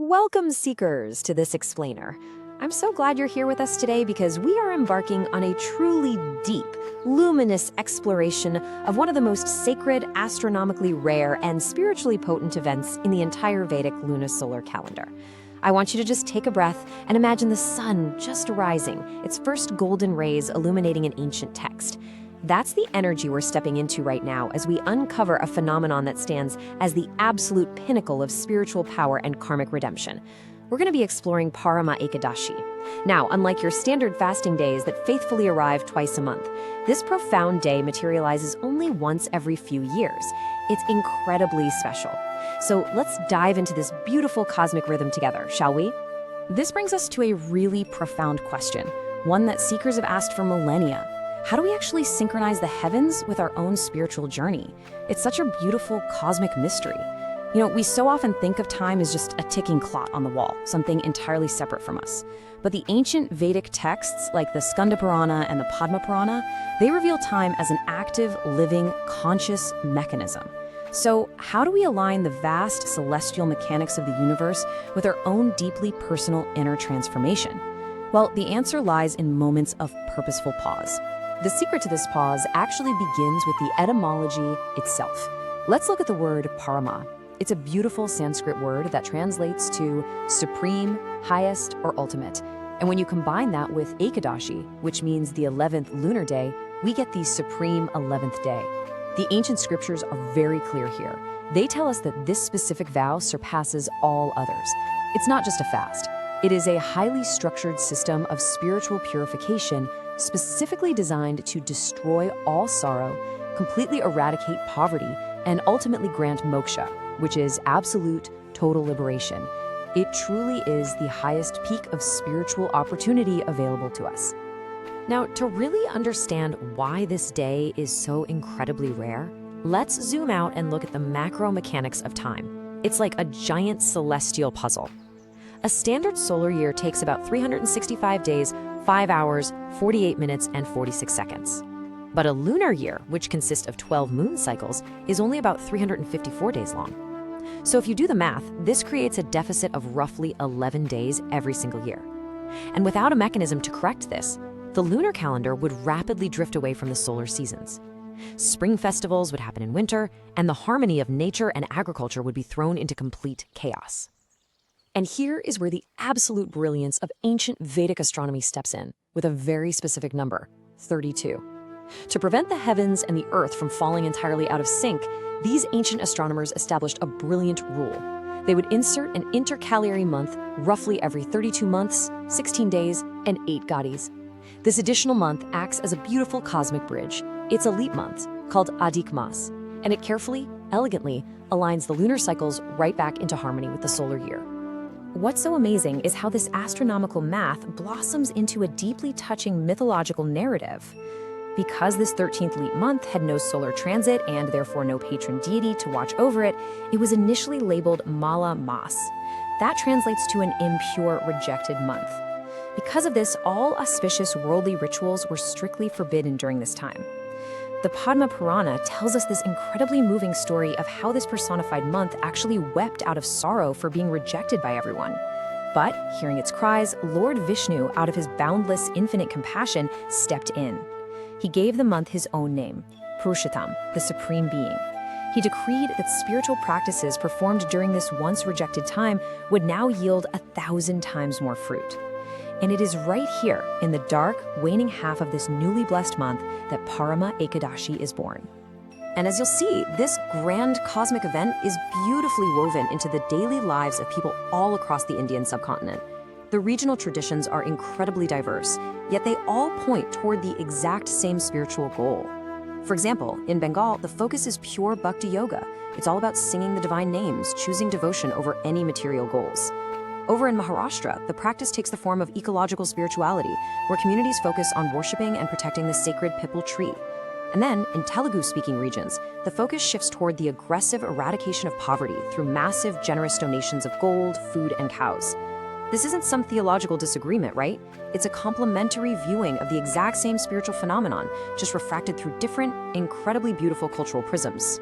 Welcome, seekers, to this explainer. I'm so glad you're here with us today because we are embarking on a truly deep, luminous exploration of one of the most sacred, astronomically rare, and spiritually potent events in the entire Vedic lunisolar calendar. I want you to just take a breath and imagine the sun just rising, its first golden rays illuminating an ancient text. That's the energy we're stepping into right now as we uncover a phenomenon that stands as the absolute pinnacle of spiritual power and karmic redemption. We're going to be exploring Parama Ekadashi. Now, unlike your standard fasting days that faithfully arrive twice a month, this profound day materializes only once every few years. It's incredibly special. So let's dive into this beautiful cosmic rhythm together, shall we? This brings us to a really profound question, one that seekers have asked for millennia. How do we actually synchronize the heavens with our own spiritual journey? It's such a beautiful cosmic mystery. We so often think of time as just a ticking clock on the wall, something entirely separate from us. But the ancient Vedic texts, like the Skanda Purana and the Padma Purana, they reveal time as an active, living, conscious mechanism. So how do we align the vast celestial mechanics of the universe with our own deeply personal inner transformation? Well, the answer lies in moments of purposeful pause. The secret to this pause actually begins with the etymology itself. Let's look at the word parama. It's a beautiful Sanskrit word that translates to supreme, highest, or ultimate. And when you combine that with Ekadashi, which means the 11th lunar day, we get the supreme 11th day. The ancient scriptures are very clear here. They tell us that this specific vow surpasses all others. It's not just a fast. It is a highly structured system of spiritual purification specifically designed to destroy all sorrow, completely eradicate poverty, and ultimately grant moksha, which is absolute, total liberation. It truly is the highest peak of spiritual opportunity available to us. Now, to really understand why this day is so incredibly rare, let's zoom out and look at the macro mechanics of time. It's like a giant celestial puzzle. A standard solar year takes about 365 days, 5 hours, 48 minutes, and 46 seconds. But a lunar year, which consists of 12 moon cycles, is only about 354 days long. So if you do the math, this creates a deficit of roughly 11 days every single year. And without a mechanism to correct this, the lunar calendar would rapidly drift away from the solar seasons. Spring festivals would happen in winter, and the harmony of nature and agriculture would be thrown into complete chaos. And here is where the absolute brilliance of ancient Vedic astronomy steps in, with a very specific number, 32. To prevent the heavens and the earth from falling entirely out of sync, these ancient astronomers established a brilliant rule. They would insert an intercalary month roughly every 32 months, 16 days, and 8 gadis. This additional month acts as a beautiful cosmic bridge. It's a leap month, called Adhik Mas, and it carefully, elegantly, aligns the lunar cycles right back into harmony with the solar year. What's so amazing is how this astronomical math blossoms into a deeply touching mythological narrative. Because this 13th leap month had no solar transit and therefore no patron deity to watch over it, it was initially labeled Mala Mas. That translates to an impure, rejected month. Because of this, all auspicious worldly rituals were strictly forbidden during this time. The Padma Purana tells us this incredibly moving story of how this personified month actually wept out of sorrow for being rejected by everyone. But, hearing its cries, Lord Vishnu, out of his boundless, infinite compassion, stepped in. He gave the month his own name, Purushottam, the Supreme Being. He decreed that spiritual practices performed during this once rejected time would now yield 1,000 times more fruit. And it is right here, in the dark, waning half of this newly blessed month, that Parama Ekadashi is born. And as you'll see, this grand cosmic event is beautifully woven into the daily lives of people all across the Indian subcontinent. The regional traditions are incredibly diverse, yet they all point toward the exact same spiritual goal. For example, in Bengal, the focus is pure bhakti yoga. It's all about singing the divine names, choosing devotion over any material goals. Over in Maharashtra, the practice takes the form of ecological spirituality, where communities focus on worshiping and protecting the sacred pipal tree. And then, in Telugu-speaking regions, the focus shifts toward the aggressive eradication of poverty through massive, generous donations of gold, food, and cows. This isn't some theological disagreement, right? It's a complementary viewing of the exact same spiritual phenomenon, just refracted through different, incredibly beautiful cultural prisms.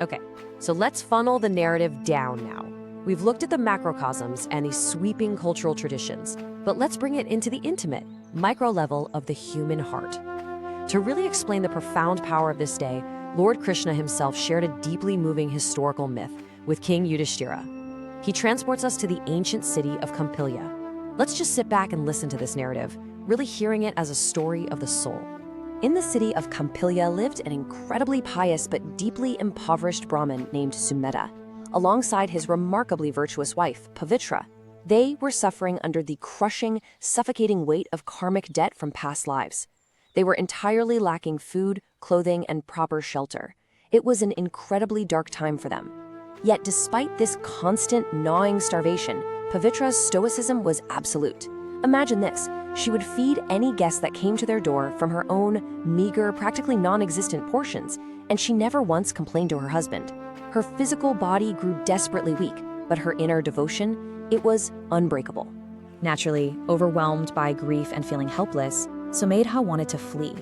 Okay, so let's funnel the narrative down now. We've looked at the macrocosms and the sweeping cultural traditions, but let's bring it into the intimate, micro level of the human heart. To really explain the profound power of this day, Lord Krishna himself shared a deeply moving historical myth with King Yudhishthira. He transports us to the ancient city of Kampilya. Let's just sit back and listen to this narrative, really hearing it as a story of the soul. In the city of Kampilya lived an incredibly pious but deeply impoverished Brahmin named Sumedha, alongside his remarkably virtuous wife, Pavitra. They were suffering under the crushing, suffocating weight of karmic debt from past lives. They were entirely lacking food, clothing, and proper shelter. It was an incredibly dark time for them. Yet despite this constant, gnawing starvation, Pavitra's stoicism was absolute. Imagine this. She would feed any guest that came to their door from her own meager, practically non-existent portions, and she never once complained to her husband. Her physical body grew desperately weak, but her inner devotion, it was unbreakable. Naturally, overwhelmed by grief and feeling helpless, Sumedha wanted to flee.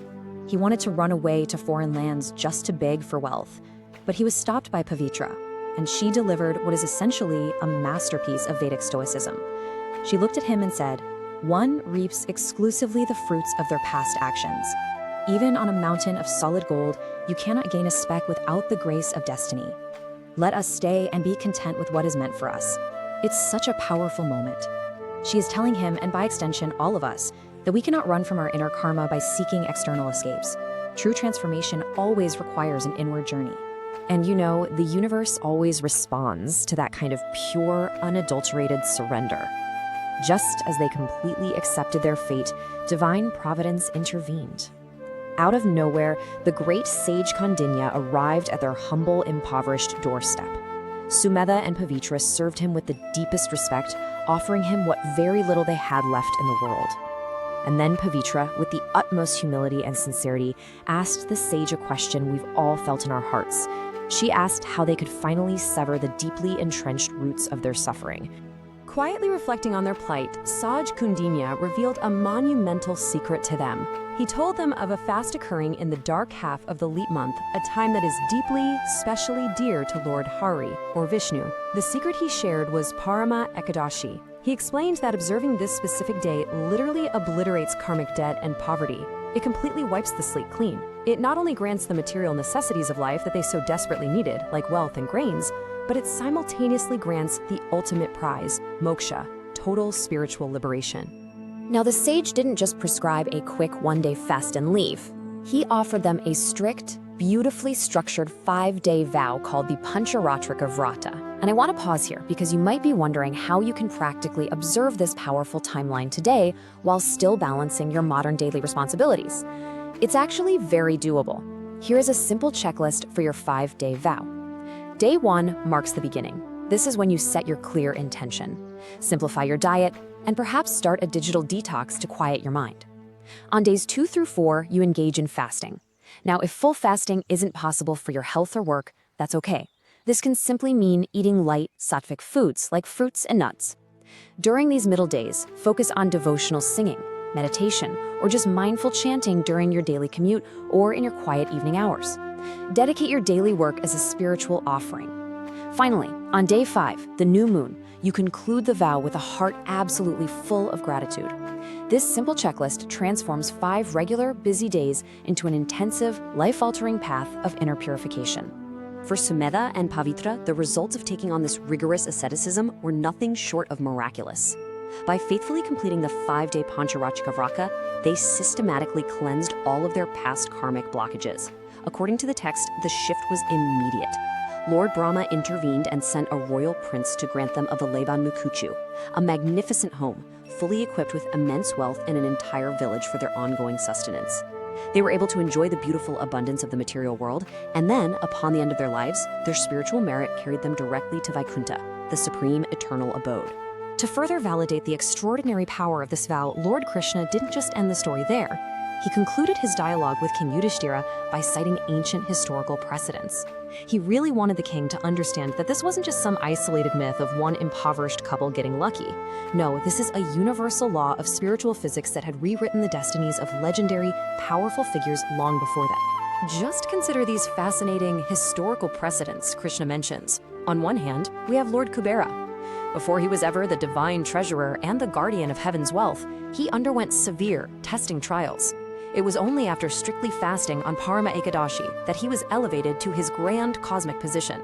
He wanted to run away to foreign lands just to beg for wealth. But he was stopped by Pavitra, and she delivered what is essentially a masterpiece of Vedic stoicism. She looked at him and said, "One reaps exclusively the fruits of their past actions. Even on a mountain of solid gold, you cannot gain a speck without the grace of destiny. Let us stay and be content with what is meant for us." It's such a powerful moment. She is telling him, and by extension all of us, that we cannot run from our inner karma by seeking external escapes. True transformation always requires an inward journey. And you know, the universe always responds to that kind of pure, unadulterated surrender. Just as they completely accepted their fate, divine providence intervened. Out of nowhere, the great sage Kondinya arrived at their humble, impoverished doorstep. Sumedha and Pavitra served him with the deepest respect, offering him what very little they had left in the world. And then Pavitra, with the utmost humility and sincerity, asked the sage a question we've all felt in our hearts. She asked how they could finally sever the deeply entrenched roots of their suffering. Quietly reflecting on their plight, Sage Kundinya revealed a monumental secret to them. He told them of a fast occurring in the dark half of the leap month, a time that is deeply, specially dear to Lord Hari, or Vishnu. The secret he shared was Parama Ekadashi. He explained that observing this specific day literally obliterates karmic debt and poverty. It completely wipes the slate clean. It not only grants the material necessities of life that they so desperately needed, like wealth and grains, but it simultaneously grants the ultimate prize, moksha, total spiritual liberation. Now, the sage didn't just prescribe a quick one-day fast and leave. He offered them a strict, beautifully structured 5-day vow called the Pancharatrika Vrata. And I want to pause here because you might be wondering how you can practically observe this powerful timeline today while still balancing your modern daily responsibilities. It's actually very doable. Here is a simple checklist for your 5-day vow. Day 1 marks the beginning. This is when you set your clear intention. Simplify your diet, and perhaps start a digital detox to quiet your mind. On days 2 through 4, you engage in fasting. Now, if full fasting isn't possible for your health or work, that's okay. This can simply mean eating light, sattvic foods like fruits and nuts. During these middle days, focus on devotional singing, meditation, or just mindful chanting during your daily commute or in your quiet evening hours. Dedicate your daily work as a spiritual offering. Finally, on day 5, the new moon, you conclude the vow with a heart absolutely full of gratitude. This simple checklist transforms 5 regular, busy days into an intensive, life-altering path of inner purification. For Sumedha and Pavitra, the results of taking on this rigorous asceticism were nothing short of miraculous. By faithfully completing the 5-day Pancharatrika Vrata, they systematically cleansed all of their past karmic blockages. According to the text, the shift was immediate. Lord Brahma intervened and sent a royal prince to grant them a Velaban Mukuchu, a magnificent home, fully equipped with immense wealth and an entire village for their ongoing sustenance. They were able to enjoy the beautiful abundance of the material world, and then, upon the end of their lives, their spiritual merit carried them directly to Vaikuntha, the supreme eternal abode. To further validate the extraordinary power of this vow, Lord Krishna didn't just end the story there. He concluded his dialogue with King Yudhishthira by citing ancient historical precedents. He really wanted the king to understand that this wasn't just some isolated myth of one impoverished couple getting lucky. No, this is a universal law of spiritual physics that had rewritten the destinies of legendary, powerful figures long before them. Just consider these fascinating historical precedents Krishna mentions. On one hand, we have Lord Kubera. Before he was ever the divine treasurer and the guardian of heaven's wealth, he underwent severe, testing trials. It was only after strictly fasting on Parama Ekadashi that he was elevated to his grand cosmic position.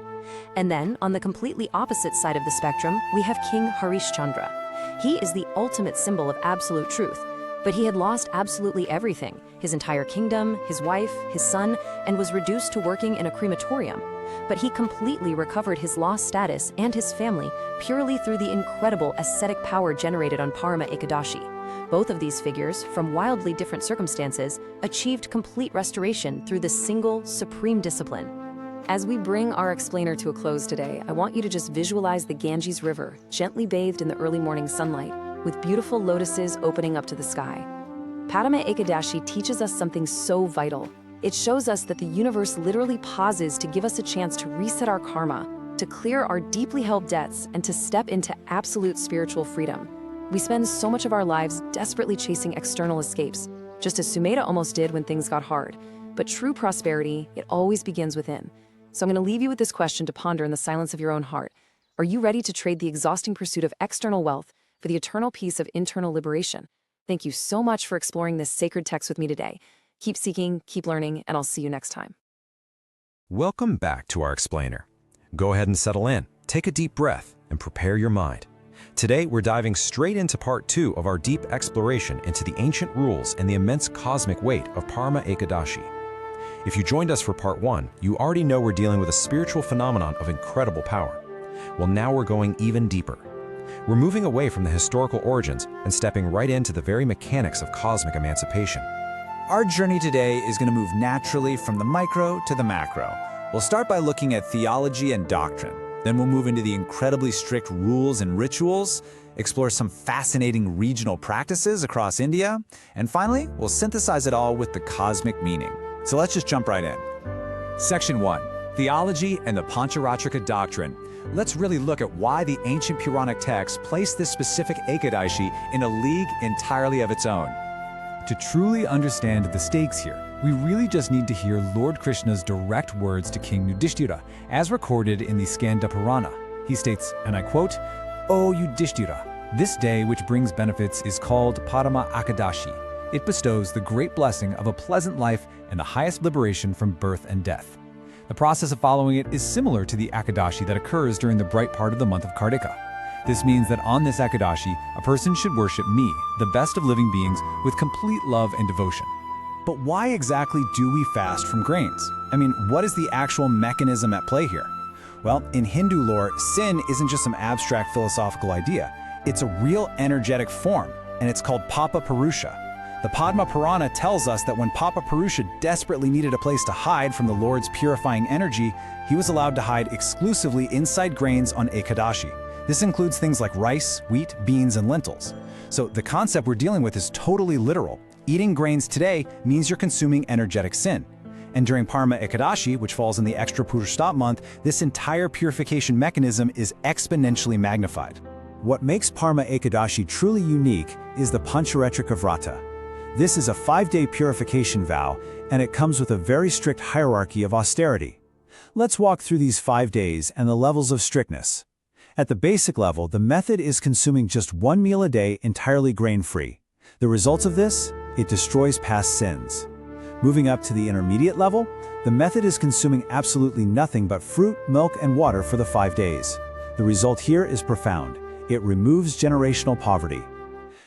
And then, on the completely opposite side of the spectrum, we have King Harishchandra. He is the ultimate symbol of absolute truth, but he had lost absolutely everything: his entire kingdom, his wife, his son, and was reduced to working in a crematorium. But he completely recovered his lost status and his family purely through the incredible ascetic power generated on Parama Ekadashi. Both of these figures, from wildly different circumstances, achieved complete restoration through the single, supreme discipline. As we bring our explainer to a close today, I want you to just visualize the Ganges River, gently bathed in the early morning sunlight, with beautiful lotuses opening up to the sky. Parama Ekadashi teaches us something so vital. It shows us that the universe literally pauses to give us a chance to reset our karma, to clear our deeply held debts, and to step into absolute spiritual freedom. We spend so much of our lives desperately chasing external escapes, just as Sumeda almost did when things got hard. But true prosperity, it always begins within. So I'm going to leave you with this question to ponder in the silence of your own heart. Are you ready to trade the exhausting pursuit of external wealth for the eternal peace of internal liberation? Thank you so much for exploring this sacred text with me today. Keep seeking, keep learning, and I'll see you next time. Welcome back to our explainer. Go ahead and settle in, take a deep breath, and prepare your mind. Today, we're diving straight into part 2 of our deep exploration into the ancient rules and the immense cosmic weight of Parama Ekadashi. If you joined us for part 1, you already know we're dealing with a spiritual phenomenon of incredible power. Well, now we're going even deeper. We're moving away from the historical origins and stepping right into the very mechanics of cosmic emancipation. Our journey today is going to move naturally from the micro to the macro. We'll start by looking at theology and doctrine. Then we'll move into the incredibly strict rules and rituals, explore some fascinating regional practices across India, and finally, we'll synthesize it all with the cosmic meaning. So let's just jump right in. Section 1, Theology and the Pancharatrika Doctrine. Let's really look at why the ancient Puranic texts place this specific Ekadashi in a league entirely of its own. To truly understand the stakes here, we really just need to hear Lord Krishna's direct words to King Yudhishthira, as recorded in the Skanda Purana. He states, and I quote, "O Yudhishthira, this day which brings benefits is called Parama Ekadashi. It bestows the great blessing of a pleasant life and the highest liberation from birth and death. The process of following it is similar to the Ekadashi that occurs during the bright part of the month of Kartika. This means that on this Ekadashi, a person should worship me, the best of living beings, with complete love and devotion." But why exactly do we fast from grains? I mean, what is the actual mechanism at play here? Well, in Hindu lore, sin isn't just some abstract philosophical idea. It's a real energetic form, and it's called Papa Purusha. The Padma Purana tells us that when Papa Purusha desperately needed a place to hide from the Lord's purifying energy, he was allowed to hide exclusively inside grains on Ekadashi. This includes things like rice, wheat, beans, and lentils. So the concept we're dealing with is totally literal. Eating grains today means you're consuming energetic sin. And during Parama Ekadashi, which falls in the extra Purushottam month, this entire purification mechanism is exponentially magnified. What makes Parama Ekadashi truly unique is the Pancharatrika Vrata. This is a 5-day purification vow, and it comes with a very strict hierarchy of austerity. Let's walk through these 5 days and the levels of strictness. At the basic level, the method is consuming just 1 meal a day entirely grain-free. The results of this? It destroys past sins. Moving up to the intermediate level, the method is consuming absolutely nothing but fruit, milk, and water for the 5 days. The result here is profound. It removes generational poverty.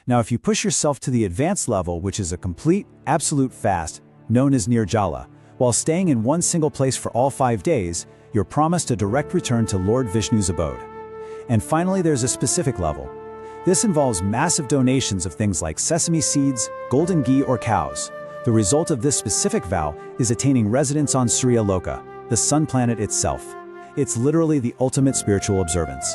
Now, if you push yourself to the advanced level, which is a complete, absolute fast, known as Nirjala, while staying in one single place for all 5 days, you're promised a direct return to Lord Vishnu's abode. And finally, there's a specific level. This involves massive donations of things like sesame seeds, golden ghee, or cows. The result of this specific vow is attaining residence on Surya Loka, the sun planet itself. It's literally the ultimate spiritual observance.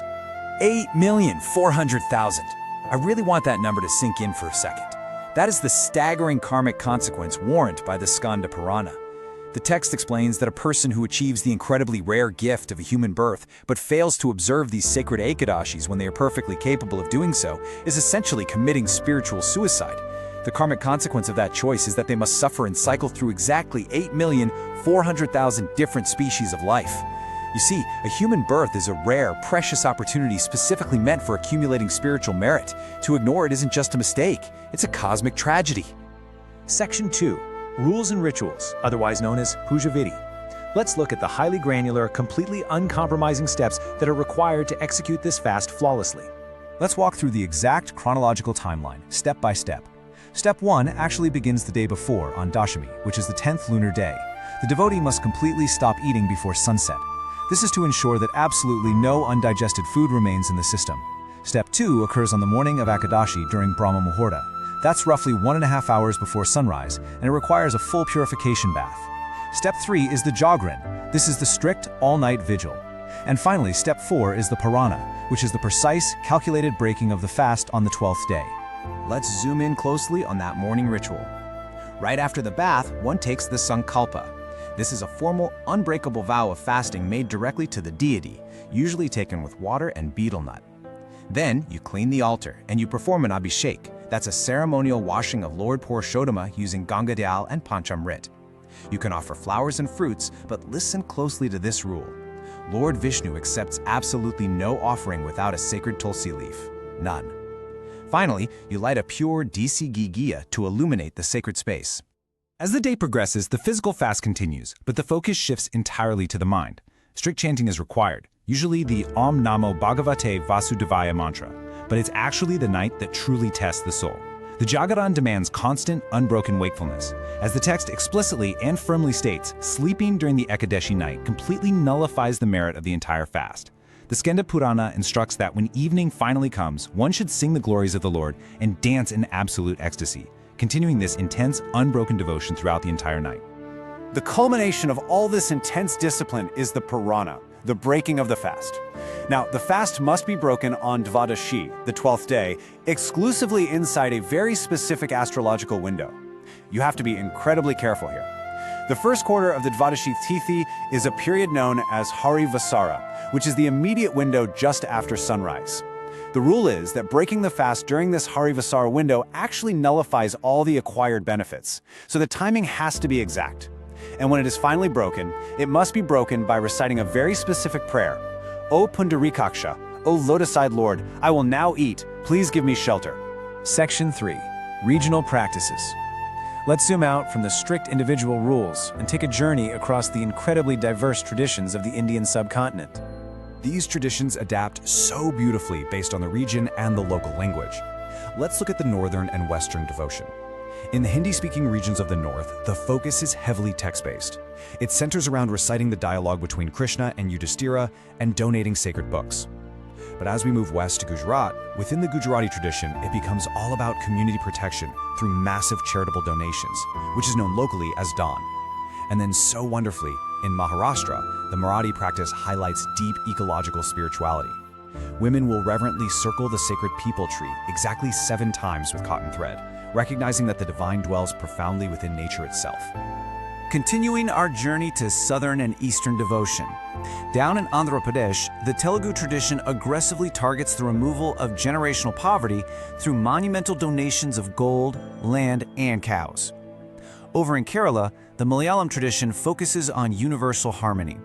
8,400,000. I really want that number to sink in for a second. That is the staggering karmic consequence warned by the Skanda Purana. The text explains that a person who achieves the incredibly rare gift of a human birth but fails to observe these sacred Ekadashis when they are perfectly capable of doing so is essentially committing spiritual suicide. The karmic consequence of that choice is that they must suffer and cycle through exactly 8,400,000 different species of life. You see, a human birth is a rare, precious opportunity specifically meant for accumulating spiritual merit. To ignore it isn't just a mistake, it's a cosmic tragedy. Section 2. Rules and Rituals, otherwise known as Puja Vidi. Let's look at the highly granular, completely uncompromising steps that are required to execute this fast flawlessly. Let's walk through the exact chronological timeline, step by step. Step 1 actually begins the day before, on Dashami, which is the 10th lunar day. The devotee must completely stop eating before sunset. This is to ensure that absolutely no undigested food remains in the system. Step 2 occurs on the morning of Ekadashi during Brahma Muhurta. That's roughly 1.5 hours before sunrise, and it requires a full purification bath. Step 3 is the Jagran. This is the strict, all-night vigil. And finally, step 4 is the Parana, which is the precise, calculated breaking of the fast on the 12th day. Let's zoom in closely on that morning ritual. Right after the bath, one takes the Sankalpa. This is a formal, unbreakable vow of fasting made directly to the deity, usually taken with water and betel nut. Then, you clean the altar, and you perform an abhishek. That's a ceremonial washing of Lord Purushotama using Ganga Dal and Panchamrit. You can offer flowers and fruits, but listen closely to this rule. Lord Vishnu accepts absolutely no offering without a sacred tulsi leaf. None. Finally, you light a pure DC Gigiya to illuminate the sacred space. As the day progresses, the physical fast continues, but the focus shifts entirely to the mind. Strict chanting is required, usually the Om Namo Bhagavate Vasudevaya mantra, but it's actually the night that truly tests the soul. The Jagaran demands constant, unbroken wakefulness. As the text explicitly and firmly states, sleeping during the Ekadashi night completely nullifies the merit of the entire fast. The Skanda Purana instructs that when evening finally comes, one should sing the glories of the Lord and dance in absolute ecstasy, continuing this intense, unbroken devotion throughout the entire night. The culmination of all this intense discipline is the Purana, the breaking of the fast. Now, the fast must be broken on Dvadashi, the 12th day, exclusively inside a very specific astrological window. You have to be incredibly careful here. The first quarter of the Dvadashi Tithi is a period known as Hari Vasara, which is the immediate window just after sunrise. The rule is that breaking the fast during this Hari Vasara window actually nullifies all the acquired benefits, so the timing has to be exact. And when it is finally broken, it must be broken by reciting a very specific prayer. O Pundarikaksha, O lotus-eyed Lord, I will now eat, please give me shelter. Section 3. Regional Practices. Let's zoom out from the strict individual rules and take a journey across the incredibly diverse traditions of the Indian subcontinent. These traditions adapt so beautifully based on the region and the local language. Let's look at the northern and western devotion. In the Hindi-speaking regions of the north, the focus is heavily text-based. It centers around reciting the dialogue between Krishna and Yudhishthira and donating sacred books. But as we move west to Gujarat, within the Gujarati tradition, it becomes all about community protection through massive charitable donations, which is known locally as Dawn. And then so wonderfully, in Maharashtra, the Marathi practice highlights deep ecological spirituality. Women will reverently circle the sacred peepal tree exactly 7 times with cotton thread, recognizing that the divine dwells profoundly within nature itself. Continuing our journey to southern and eastern devotion. Down in Andhra Pradesh, the Telugu tradition aggressively targets the removal of generational poverty through monumental donations of gold, land, and cows. Over in Kerala, the Malayalam tradition focuses on universal harmony.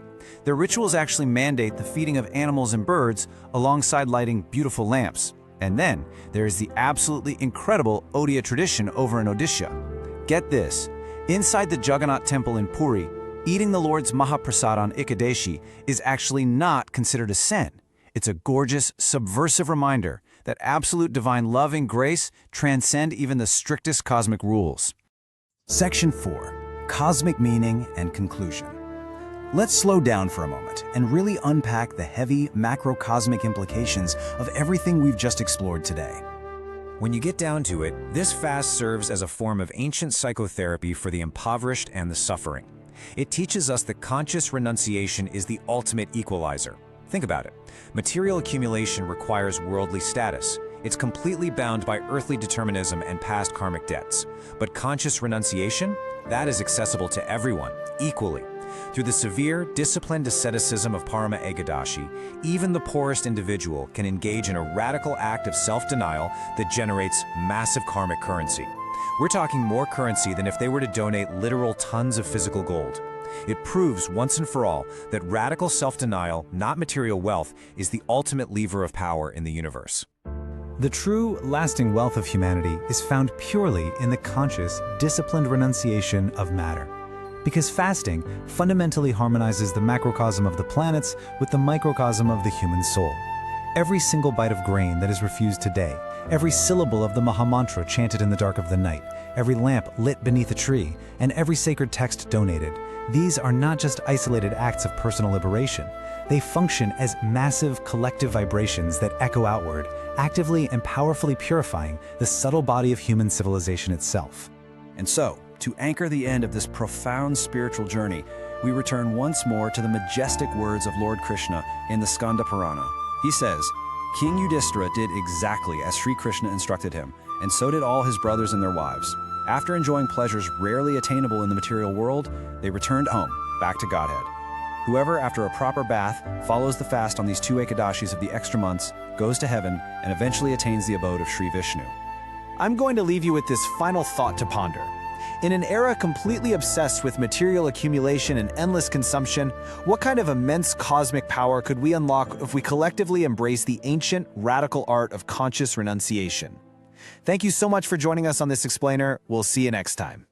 Their rituals actually mandate the feeding of animals and birds alongside lighting beautiful lamps. And then, there is the absolutely incredible Odia tradition over in Odisha. Get this, inside the Jagannath temple in Puri, eating the Lord's Mahaprasad on Ekadashi is actually not considered a sin. It's a gorgeous, subversive reminder that absolute divine love and grace transcend even the strictest cosmic rules. Section 4. Cosmic Meaning and Conclusion. Let's slow down for a moment and really unpack the heavy macrocosmic implications of everything we've just explored today. When you get down to it, this fast serves as a form of ancient psychotherapy for the impoverished and the suffering. It teaches us that conscious renunciation is the ultimate equalizer. Think about it. Material accumulation requires worldly status. It's completely bound by earthly determinism and past karmic debts. But conscious renunciation? That is accessible to everyone, equally. Through the severe, disciplined asceticism of Parama Ekadashi, even the poorest individual can engage in a radical act of self-denial that generates massive karmic currency. We're talking more currency than if they were to donate literal tons of physical gold. It proves once and for all that radical self-denial, not material wealth, is the ultimate lever of power in the universe. The true, lasting wealth of humanity is found purely in the conscious, disciplined renunciation of matter. Because fasting fundamentally harmonizes the macrocosm of the planets with the microcosm of the human soul. Every single bite of grain that is refused today, every syllable of the Mahamantra chanted in the dark of the night, every lamp lit beneath a tree, and every sacred text donated, these are not just isolated acts of personal liberation. They function as massive collective vibrations that echo outward, actively and powerfully purifying the subtle body of human civilization itself. And so, to anchor the end of this profound spiritual journey, we return once more to the majestic words of Lord Krishna in the Skanda Purana. He says, King Yudhishthira did exactly as Sri Krishna instructed him, and so did all his brothers and their wives. After enjoying pleasures rarely attainable in the material world, they returned home, back to Godhead. Whoever, after a proper bath, follows the fast on these 2 Ekadashis of the extra months, goes to heaven and eventually attains the abode of Sri Vishnu. I'm going to leave you with this final thought to ponder. In an era completely obsessed with material accumulation and endless consumption, what kind of immense cosmic power could we unlock if we collectively embrace the ancient, radical art of conscious renunciation? Thank you so much for joining us on this explainer. We'll see you next time.